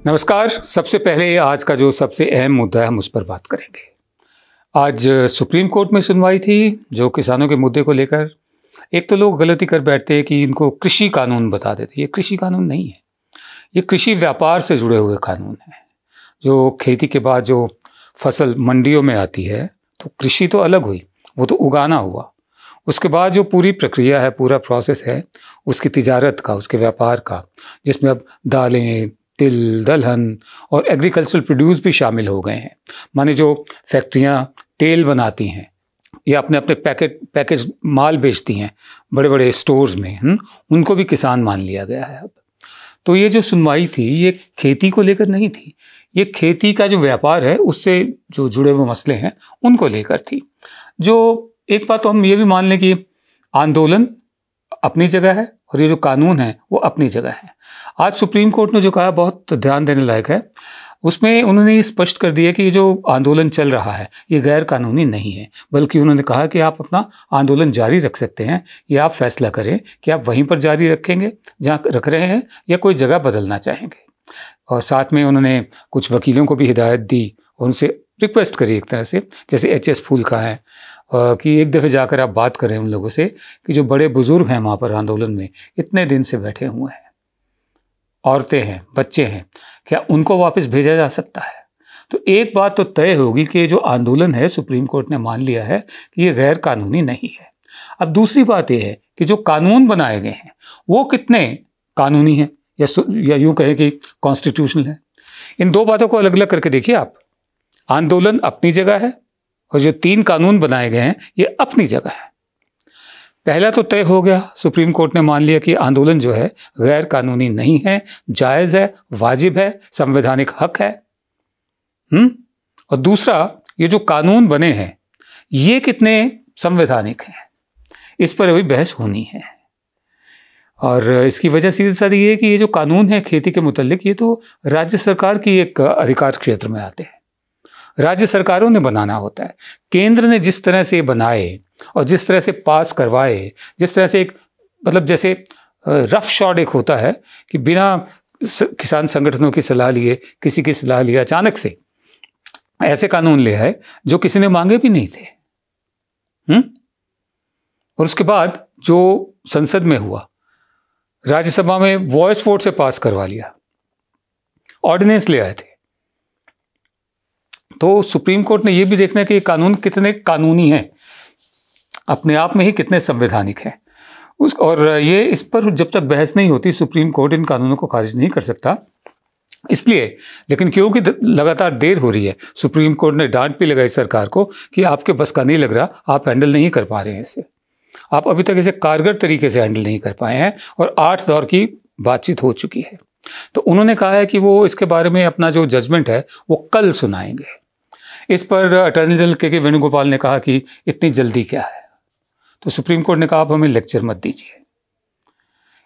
नमस्कार। सबसे पहले आज का जो सबसे अहम मुद्दा है हम उस पर बात करेंगे। आज सुप्रीम कोर्ट में सुनवाई थी जो किसानों के मुद्दे को लेकर। एक तो लोग गलती कर बैठते हैं कि इनको कृषि कानून बता देते। ये कृषि कानून नहीं है, ये कृषि व्यापार से जुड़े हुए कानून हैं। जो खेती के बाद जो फसल मंडियों में आती है तो कृषि तो अलग हुई, वो तो उगाना हुआ। उसके बाद जो पूरी प्रक्रिया है, पूरा प्रोसेस है उसकी तिजारत का, उसके व्यापार का, जिसमें अब दालें, तिल, दलहन और एग्रीकल्चरल प्रोड्यूस भी शामिल हो गए हैं। माने जो फैक्ट्रियां तेल बनाती हैं या अपने अपने पैकेज माल बेचती हैं बड़े बड़े स्टोर्स में, उनको भी किसान मान लिया गया है अब। तो ये जो सुनवाई थी ये खेती को लेकर नहीं थी, ये खेती का जो व्यापार है उससे जो जुड़े हुए मसले हैं उनको लेकर थी। जो एक बात तो हम ये भी मान लें कि आंदोलन अपनी जगह है और ये जो कानून है वो अपनी जगह है। आज सुप्रीम कोर्ट ने जो कहा बहुत ध्यान देने लायक है, उसमें उन्होंने ये स्पष्ट कर दिया कि ये जो आंदोलन चल रहा है ये गैर कानूनी नहीं है, बल्कि उन्होंने कहा कि आप अपना आंदोलन जारी रख सकते हैं। ये आप फैसला करें कि आप वहीं पर जारी रखेंगे जहाँ रख रहे हैं या कोई जगह बदलना चाहेंगे। और साथ में उन्होंने कुछ वकीलों को भी हिदायत दी और उनसे रिक्वेस्ट करी एक तरह से, जैसे HS फूल का है, कि एक दफ़े जाकर आप बात करें उन लोगों से कि जो बड़े बुजुर्ग हैं वहाँ पर आंदोलन में इतने दिन से बैठे हुए हैं, औरतें हैं, बच्चे हैं, क्या उनको वापस भेजा जा सकता है? तो एक बात तो तय होगी कि जो आंदोलन है सुप्रीम कोर्ट ने मान लिया है कि ये गैर कानूनी नहीं है। अब दूसरी बात ये है कि जो कानून बनाए गए हैं वो कितने कानूनी हैं या यूँ कहें कि कॉन्स्टिट्यूशनल है। इन दो बातों को अलग अलग करके देखिए आप। आंदोलन अपनी जगह है और जो 3 कानून बनाए गए हैं ये अपनी जगह है। पहला तो तय हो गया, सुप्रीम कोर्ट ने मान लिया कि आंदोलन जो है गैर कानूनी नहीं है, जायज़ है, वाजिब है, संवैधानिक हक है। और दूसरा, ये जो कानून बने हैं ये कितने संवैधानिक हैं, इस पर अभी बहस होनी है। और इसकी वजह सीधी साधी ये है कि ये जो कानून है खेती के मुतल्लिक ये तो राज्य सरकार की एक अधिकार क्षेत्र में आते हैं, राज्य सरकारों ने बनाना होता है। केंद्र ने जिस तरह से बनाए और जिस तरह से पास करवाए, जिस तरह से एक मतलब जैसे रफ शॉट एक होता है कि बिना किसान संगठनों की सलाह लिए, किसी की सलाह लिए अचानक से ऐसे कानून ले आए जो किसी ने मांगे भी नहीं थे। और उसके बाद जो संसद में हुआ, राज्यसभा में वॉइस वोट से पास करवा लिया, ऑर्डिनेंस ले आए थे। तो सुप्रीम कोर्ट ने यह भी देखना है कि ये कानून कितने कानूनी हैं, अपने आप में ही कितने संवैधानिक हैं। और ये इस पर जब तक बहस नहीं होती सुप्रीम कोर्ट इन कानूनों को खारिज नहीं कर सकता। इसलिए, लेकिन क्योंकि लगातार देर हो रही है, सुप्रीम कोर्ट ने डांट भी लगाई सरकार को कि आपके बस का नहीं लग रहा, आप हैंडल नहीं कर पा रहे हैं इसे, आप अभी तक इसे कारगर तरीके से हैंडल नहीं कर पाए हैं। और 8 दौर की बातचीत हो चुकी है। तो उन्होंने कहा है कि वो इसके बारे में अपना जो जजमेंट है वो कल सुनाएंगे। इस पर अटॉर्नी जनरल के वेणुगोपाल ने कहा कि इतनी जल्दी क्या है। तो सुप्रीम कोर्ट ने कहा आप हमें लेक्चर मत दीजिए,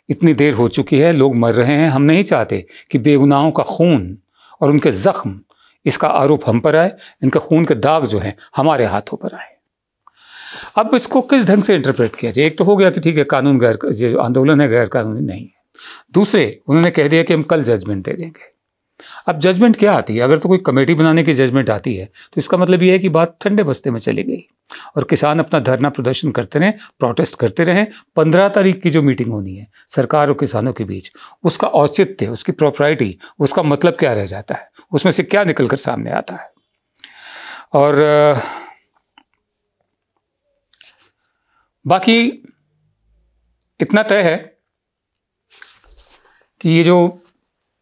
इतनी देर हो चुकी है, लोग मर रहे हैं, हम नहीं चाहते कि बेगुनाहों का खून और उनके जख्म, इसका आरोप हम पर आए, इनका खून के दाग जो हैं हमारे हाथों पर आए। अब इसको किस ढंग से इंटरप्रेट किया जाए? एक तो हो गया कि ठीक है कानून जो आंदोलन है गैर कानूनी नहीं है। दूसरे, उन्होंने कह दिया कि हम कल जजमेंट दे देंगे। अब जजमेंट क्या आती है? अगर तो कोई कमेटी बनाने की जजमेंट आती है तो इसका मतलब ये है कि बात ठंडे बस्ते में चली गई और किसान अपना धरना प्रदर्शन करते रहें, प्रोटेस्ट करते रहें। 15 तारीख की जो मीटिंग होनी है सरकार और किसानों के बीच, उसका औचित्य, उसकी प्रोप्राइटी, उसका मतलब क्या रह जाता है, उसमें से क्या निकल कर सामने आता है। और बाकी इतना तय है कि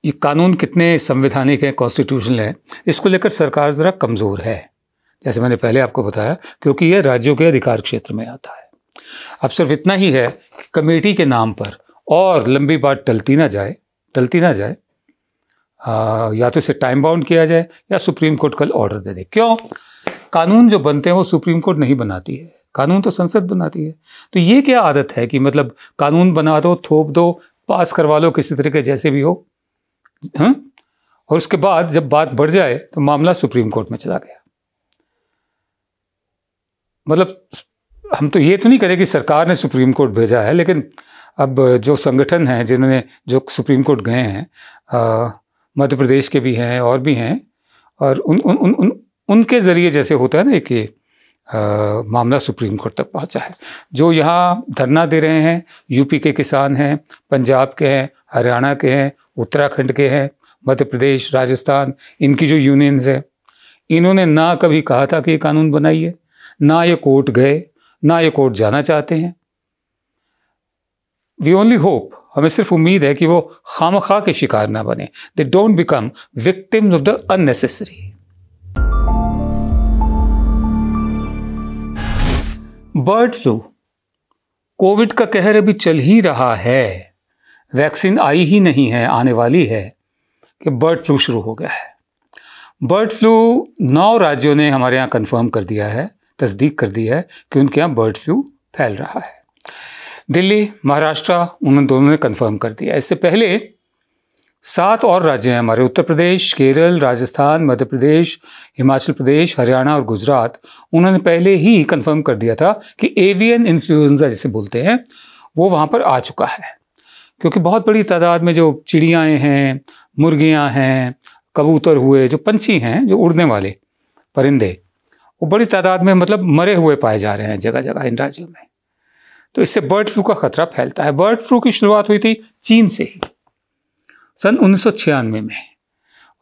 ये कानून कितने संवैधानिक हैं, कॉन्स्टिट्यूशनल है, इसको लेकर सरकार ज़रा कमज़ोर है, जैसे मैंने पहले आपको बताया, क्योंकि ये राज्यों के अधिकार क्षेत्र में आता है। अब सिर्फ इतना ही है कि कमेटी के नाम पर और लंबी बात टलती ना जाए, या तो इसे टाइम बाउंड किया जाए या सुप्रीम कोर्ट कल ऑर्डर दे दे। क्यों? कानून जो बनते हैं वो सुप्रीम कोर्ट नहीं बनाती है, कानून तो संसद बनाती है। तो ये क्या आदत है कि मतलब कानून बना दो, थोप दो, पास करवा लो किसी तरीके जैसे भी हो, और उसके बाद जब बात बढ़ जाए तो मामला सुप्रीम कोर्ट में चला गया। मतलब हम तो ये तो नहीं करें कि सरकार ने सुप्रीम कोर्ट भेजा है, लेकिन अब जो संगठन हैं जिन्होंने जो सुप्रीम कोर्ट गए हैं, मध्य प्रदेश के भी हैं और भी हैं, और उनके ज़रिए जैसे होता है ना कि मामला सुप्रीम कोर्ट तक पहुंचा है। जो यहाँ धरना दे रहे हैं यूपी के किसान हैं, पंजाब के हैं, हरियाणा के हैं, उत्तराखंड के हैं, मध्य प्रदेश, राजस्थान, इनकी जो यूनियंस है, इन्होंने ना कभी कहा था कि ये कानून बनाइए, ना ये कोर्ट गए, ना ये कोर्ट जाना चाहते हैं। वी ओनली होप, हमें सिर्फ उम्मीद है कि वो खामखा के शिकार ना बने, they don't become victims of the unnecessary. Bird flu, Covid का कहर अभी चल ही रहा है, वैक्सीन आई ही नहीं है, आने वाली है कि बर्ड फ्लू शुरू हो गया है। बर्ड फ्लू 9 राज्यों ने हमारे यहाँ कंफर्म कर दिया है, तस्दीक कर दी है कि उनके यहाँ बर्ड फ्लू फैल रहा है। दिल्ली, महाराष्ट्र, उन दोनों ने कंफर्म कर दिया। इससे पहले 7 और राज्य हैं हमारे, उत्तर प्रदेश, केरल, राजस्थान, मध्य प्रदेश, हिमाचल प्रदेश, हरियाणा और गुजरात, उन्होंने पहले ही कंफर्म कर दिया था कि एवियन इन्फ्लुएंजा जिसे बोलते हैं वो वहाँ पर आ चुका है। क्योंकि बहुत बड़ी तादाद में जो चिड़ियाएँ हैं, मुर्गियाँ हैं, कबूतर हुए, जो पंछी हैं, जो उड़ने वाले परिंदे, वो बड़ी तादाद में मतलब मरे हुए पाए जा रहे हैं जगह जगह इन राज्यों में। तो इससे बर्ड फ्लू का खतरा फैलता है। बर्ड फ्लू की शुरुआत हुई थी चीन से ही सन 1996 में,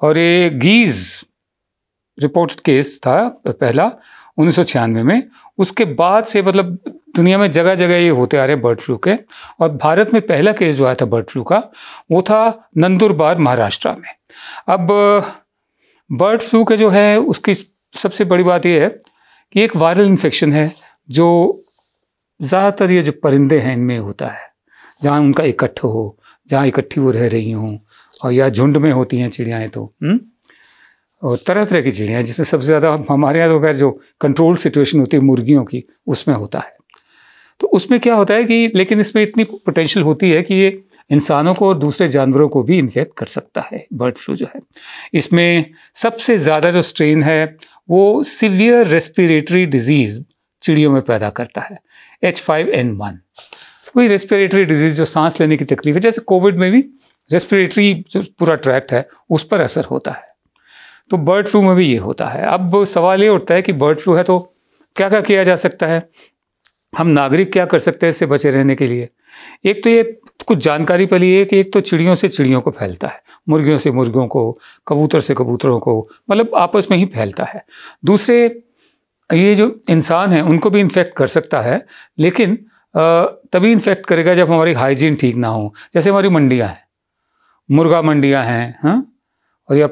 और ये गीज रिपोर्टेड केस था पहला 1996 में। उसके बाद से मतलब दुनिया में जगह जगह ये होते आ रहे हैं बर्ड फ्लू के, और भारत में पहला केस जो आया था बर्ड फ्लू का वो था नंदुरबार, महाराष्ट्र में। अब बर्ड फ्लू के जो है उसकी सबसे बड़ी बात ये है कि एक वायरल इन्फेक्शन है जो ज़्यादातर ये जो परिंदे हैं इनमें होता है, जहाँ उनका इकट्ठा हो, जहाँ इकट्ठी वो रह रही हों, और या झुंड में होती हैं चिड़ियाएँ, तो और तरह तरह की चिड़ियाँ, जिसमें सबसे ज़्यादा हमारे यहाँ तो खैर जो कंट्रोल सिचुएशन होती है मुर्गियों की, उसमें होता है। तो उसमें क्या होता है कि लेकिन इसमें इतनी पोटेंशियल होती है कि ये इंसानों को और दूसरे जानवरों को भी इन्फेक्ट कर सकता है बर्ड फ्लू जो है। इसमें सबसे ज़्यादा जो स्ट्रेन है वो सीवियर रेस्पिरेटरी डिजीज़ चिड़ियों में पैदा करता है, H5N1। वही रेस्पिरेटरी डिजीज़ जो सांस लेने की तकलीफ है, जैसे कोविड में भी रेस्पिरेटरी जो पूरा ट्रैक्ट है उस पर असर होता है, तो बर्ड फ्लू में भी ये होता है। अब सवाल ये उठता है कि बर्ड फ्लू है तो क्या क्या किया जा सकता है, हम नागरिक क्या कर सकते हैं इससे बचे रहने के लिए। एक तो ये कुछ जानकारी पहले ये कि एक तो चिड़ियों से चिड़ियों को फैलता है, मुर्गियों से मुर्गियों को, कबूतर से कबूतरों को, मतलब आपस में ही फैलता है। दूसरे ये जो इंसान हैं उनको भी इन्फेक्ट कर सकता है, लेकिन तभी इन्फेक्ट करेगा जब हमारी हाइजीन ठीक ना हो। जैसे हमारी मंडियाँ हैं, मुर्गा मंडियाँ हैं, हाँ, और या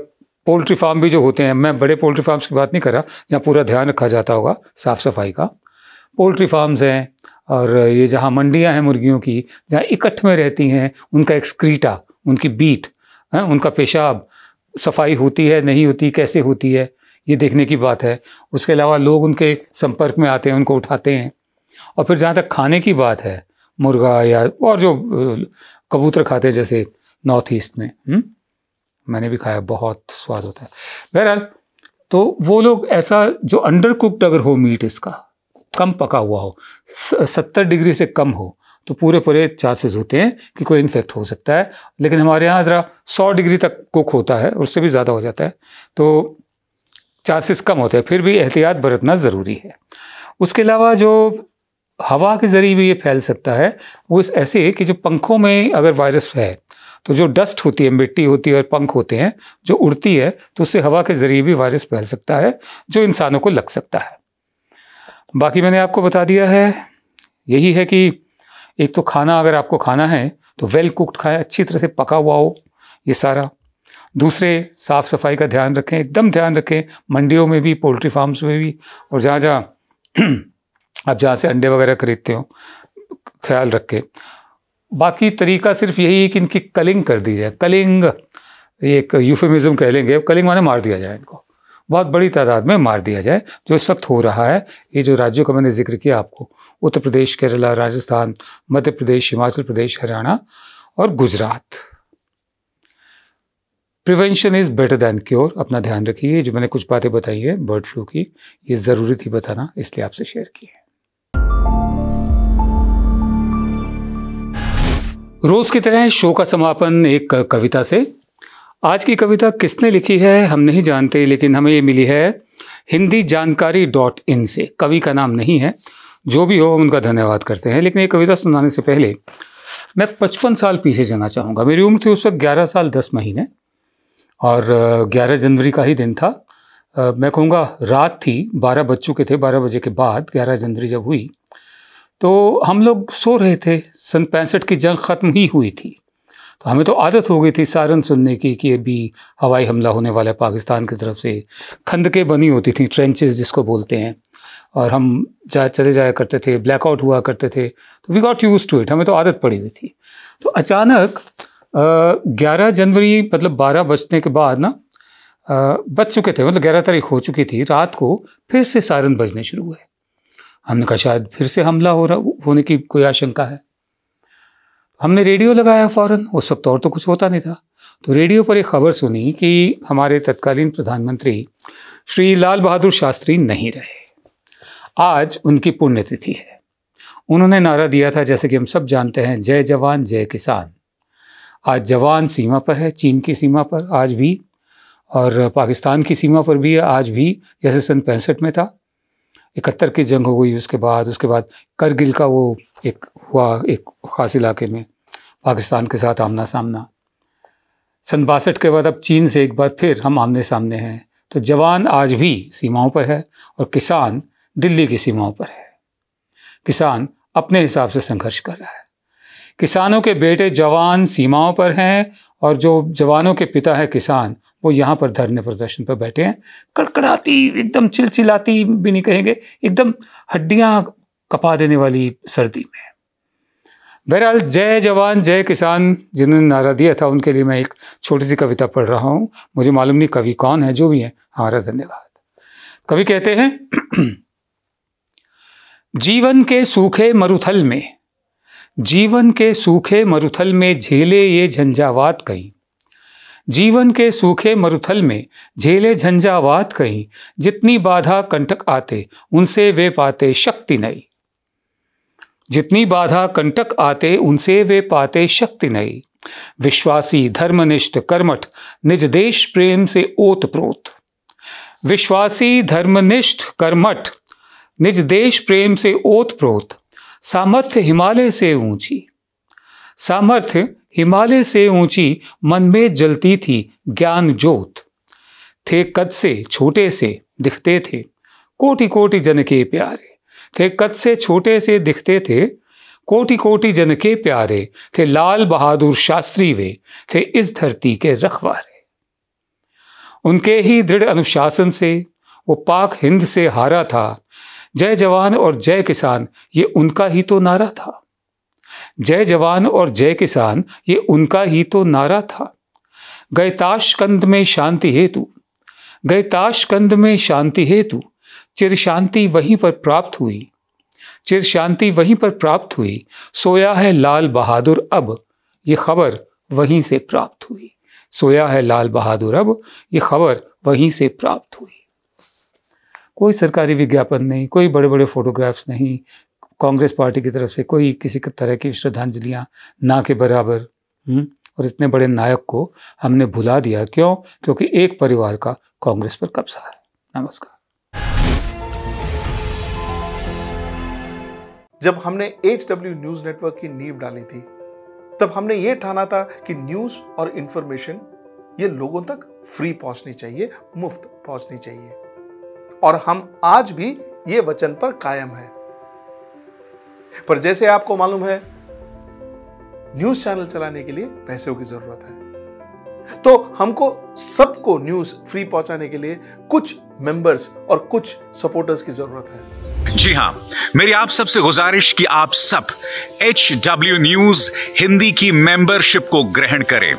पोल्ट्री फार्म भी जो होते हैं, मैं बड़े पोल्ट्री फार्म्स की बात नहीं कर रहा जहाँ पूरा ध्यान रखा जाता होगा साफ़ सफाई का, पोल्ट्री फार्म्स हैं, और ये जहाँ मंडियाँ हैं मुर्गियों की, जहाँ इकट्ठ में रहती हैं, उनका एक्सक्रीटा, उनकी बीट, हाँ, उनका पेशाब, सफाई होती है नहीं होती, कैसे होती है, ये देखने की बात है। उसके अलावा लोग उनके संपर्क में आते हैं, उनको उठाते हैं। और फिर जहाँ तक खाने की बात है, मुर्गा या और जो कबूतर खाते हैं जैसे नॉर्थ ईस्ट में, मैंने भी खाया, बहुत स्वाद होता है। बहरहाल तो वो लोग ऐसा जो अंडर कुक्ड अगर हो मीट, इसका कम पका हुआ हो, 70 डिग्री से कम हो, तो पूरे चांसेस होते हैं कि कोई इन्फेक्ट हो सकता है। लेकिन हमारे यहाँ ज़रा 100 डिग्री तक कुक होता है, उससे भी ज़्यादा हो जाता है, तो चांसेस कम होते हैं। फिर भी एहतियात बरतना ज़रूरी है। उसके अलावा जो हवा के ज़रिए भी ये फैल सकता है, वो इस ऐसे कि जो पंखों में अगर वायरस है तो जो डस्ट होती है, मिट्टी होती है और पंख होते हैं जो उड़ती है, तो उससे हवा के ज़रिए भी वायरस फैल सकता है जो इंसानों को लग सकता है। बाकी मैंने आपको बता दिया है, यही है कि एक तो खाना अगर आपको खाना है तो वेल कुक्ड खाएं, अच्छी तरह से पका हुआ हो ये सारा। दूसरे, साफ़ सफाई का ध्यान रखें, एकदम ध्यान रखें, मंडियों में भी, पोल्ट्री फार्म्स में भी, और जहाँ आप जहाँ से अंडे वगैरह खरीदते हो, ख्याल रखें। बाकी तरीका सिर्फ यही है कि इनकी कलिंग कर दी जाए। कलिंग एक यूफेमिज्म कह लेंगे, कलिंग माने मार दिया जाए, इनको बहुत बड़ी तादाद में मार दिया जाए, जो इस वक्त हो रहा है। ये जो राज्यों का मैंने जिक्र किया आपको, उत्तर प्रदेश, केरला, राजस्थान, मध्य प्रदेश, हिमाचल प्रदेश, हरियाणा और Gujarat. Prevention is better than cure. अपना ध्यान रखिए। जो मैंने कुछ बातें बताई है बर्ड फ्लू की, ये ज़रूरी थी बताना, इसलिए आपसे शेयर की है। रोज़ की तरह शो का समापन एक कविता से। आज की कविता किसने लिखी है हम नहीं जानते, लेकिन हमें ये मिली है hindijankari.in से। कवि का नाम नहीं है, जो भी हो उनका धन्यवाद करते हैं। लेकिन ये कविता सुनाने से पहले मैं 55 साल पीछे जाना चाहूँगा। मेरी उम्र थी उस वक्त 11 साल 10 महीने और 11 जनवरी का ही दिन था। मैं कहूँगा रात थी, 12 बज चुके थे। 12 बजे के बाद 11 जनवरी जब हुई तो हम लोग सो रहे थे। सन 65 की जंग ख़त्म ही हुई थी, तो हमें तो आदत हो गई थी सायरन सुनने की कि अभी हवाई हमला होने वाला है पाकिस्तान की तरफ से। खंदकें बनी होती थी, ट्रेंचेस जिसको बोलते हैं, और हम चले जाया करते थे, ब्लैकआउट हुआ करते थे। तो we got used to it, हमें तो आदत पड़ी हुई थी। तो अचानक 11 जनवरी मतलब 12 बजने के बाद ना बज चुके थे, मतलब 11 तारीख हो चुकी थी, रात को फिर से सायरन बजने शुरू हुए। हमने कहा शायद फिर से हमला होने की कोई आशंका है। हमने रेडियो लगाया फ़ौरन, उस वक्त और तो कुछ होता नहीं था। तो रेडियो पर एक खबर सुनी कि हमारे तत्कालीन प्रधानमंत्री श्री लाल बहादुर शास्त्री नहीं रहे, आज उनकी पुण्यतिथि है। उन्होंने नारा दिया था, जैसे कि हम सब जानते हैं, जय जवान जय किसान। आज जवान सीमा पर है, चीन की सीमा पर आज भी, और पाकिस्तान की सीमा पर भी है आज भी, जैसे सन 65 में था। 71 की जंग हो गई, उसके बाद करगिल का वो एक हुआ, एक ख़ास इलाके में पाकिस्तान के साथ आमना सामना। सन 62 के बाद अब चीन से एक बार फिर हम आमने सामने हैं। तो जवान आज भी सीमाओं पर है और किसान दिल्ली की सीमाओं पर है। किसान अपने हिसाब से संघर्ष कर रहा है। किसानों के बेटे जवान सीमाओं पर हैं और जो जवानों के पिता है किसान, वो यहाँ पर धरने प्रदर्शन पर बैठे हैं। कड़कड़ाती, एकदम चिलचिलाती भी नहीं कहेंगे, एकदम हड्डियाँ कपा देने वाली सर्दी में। बहरहाल जय जवान जय किसान जिन्होंने नारा दिया था, उनके लिए मैं एक छोटी सी कविता पढ़ रहा हूँ। मुझे मालूम नहीं कवि कौन है, जो भी है हमारा धन्यवाद। कवि कहते हैं, जीवन के सूखे मरुथल में, जीवन के सूखे मरुथल में झेले ये झंझावात कहीं, जीवन के सूखे मरुथल में झेले झंझावात कहीं, जितनी बाधा कंटक आते उनसे वे पाते शक्ति नई, जितनी बाधा कंटक आते उनसे वे पाते शक्ति नई। विश्वासी धर्मनिष्ठ कर्मठ निज देश प्रेम से ओतप्रोत, विश्वासी धर्मनिष्ठ कर्मठ निज देश प्रेम से ओतप्रोत। सामर्थ्य हिमालय से ऊंची, सामर्थ्य हिमालय से ऊंची मन में जलती थी ज्ञान ज्योत। थे कद से छोटे से दिखते थे कोटि कोटि जन के प्यारे, थे कद से छोटे से दिखते थे कोटि कोटि जन के प्यारे। थे लाल बहादुर शास्त्री वे, थे इस धरती के रखवारे। उनके ही दृढ़ अनुशासन से वो पाक हिंद से हारा था। जय जवान और जय किसान ये उनका ही तो नारा था। जय जवान और जय किसान ये उनका ही तो नारा था। गए ताशकंद में शांति हेतु, गए ताशकंद में शांति हेतु, चिर शांति वहीं पर प्राप्त हुई, चिर शांति वहीं पर प्राप्त हुई। सोया है लाल बहादुर अब, ये खबर वहीं से प्राप्त हुई। सोया है लाल बहादुर अब, ये खबर वहीं से प्राप्त हुई। कोई सरकारी विज्ञापन नहीं, कोई बड़े बड़े फोटोग्राफ्स नहीं, कांग्रेस पार्टी की तरफ से कोई किसी तरह की श्रद्धांजलियाँ ना के बराबर। और इतने बड़े नायक को हमने भुला दिया। क्यों? क्योंकि एक परिवार का कांग्रेस पर कब्जा है। नमस्कार। जब हमने HW न्यूज नेटवर्क की नींव डाली थी, तब हमने ये ठाना था कि न्यूज और इंफॉर्मेशन ये लोगों तक फ्री पहुंचनी चाहिए, मुफ्त पहुंचनी चाहिए, और हम आज भी ये वचन पर कायम हैं। पर जैसे आपको मालूम है, न्यूज चैनल चलाने के लिए पैसों की जरूरत है, तो हमको सबको न्यूज फ्री पहुंचाने के लिए कुछ मेंबर्स और कुछ सपोर्टर्स की जरूरत है। जी हां, मेरी आप सबसे गुजारिश कि आप सब HW न्यूज हिंदी की मेंबरशिप को ग्रहण करें।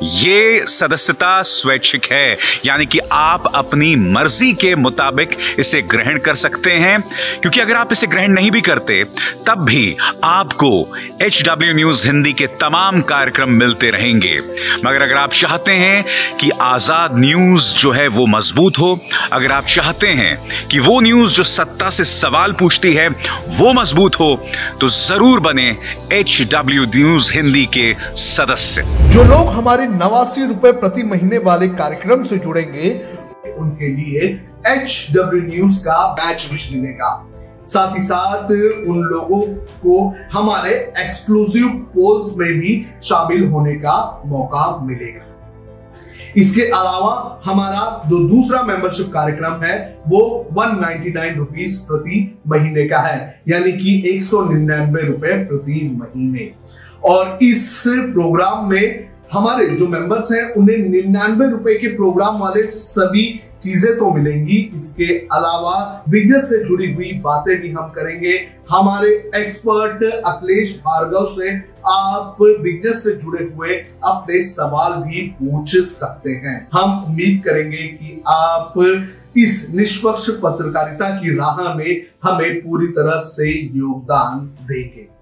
ये सदस्यता स्वैच्छिक है, यानी कि आप अपनी मर्जी के मुताबिक इसे ग्रहण कर सकते हैं, क्योंकि अगर आप इसे ग्रहण नहीं भी करते तब भी आपको HW न्यूज हिंदी के तमाम कार्यक्रम मिलते रहेंगे। मगर अगर आप चाहते हैं कि आजाद न्यूज जो है वो मजबूत हो, अगर आप चाहते हैं कि वो न्यूज जो सत्ता से सवाल पूछती है वो मजबूत हो, तो जरूर बने HW न्यूज हिंदी के सदस्य। जो लोग हमारी ₹89 प्रति महीने वाले कार्यक्रम से जुड़ेंगे उनके लिए HW न्यूज का बैच विश मिलेगा। साथ ही साथ उन लोगों को हमारे एक्सक्लूसिव पोल्स में भी शामिल होने का मौका मिलेगा। इसके अलावा हमारा जो दूसरा मेंबरशिप कार्यक्रम है वो ₹199 प्रति महीने का है, यानी कि ₹199 प्रति महीने। और इस प्रोग्राम में हमारे जो मेंबर्स हैं उन्हें ₹99 के प्रोग्राम वाले सभी चीजें तो मिलेंगी। इसके अलावा बिजनेस से जुड़ी हुई बातें भी हम करेंगे। हमारे एक्सपर्ट अखिलेश भार्गव से आप बिजनेस से जुड़े हुए अपने सवाल भी पूछ सकते हैं। हम उम्मीद करेंगे कि आप इस निष्पक्ष पत्रकारिता की राह में हमें पूरी तरह से योगदान देंगे।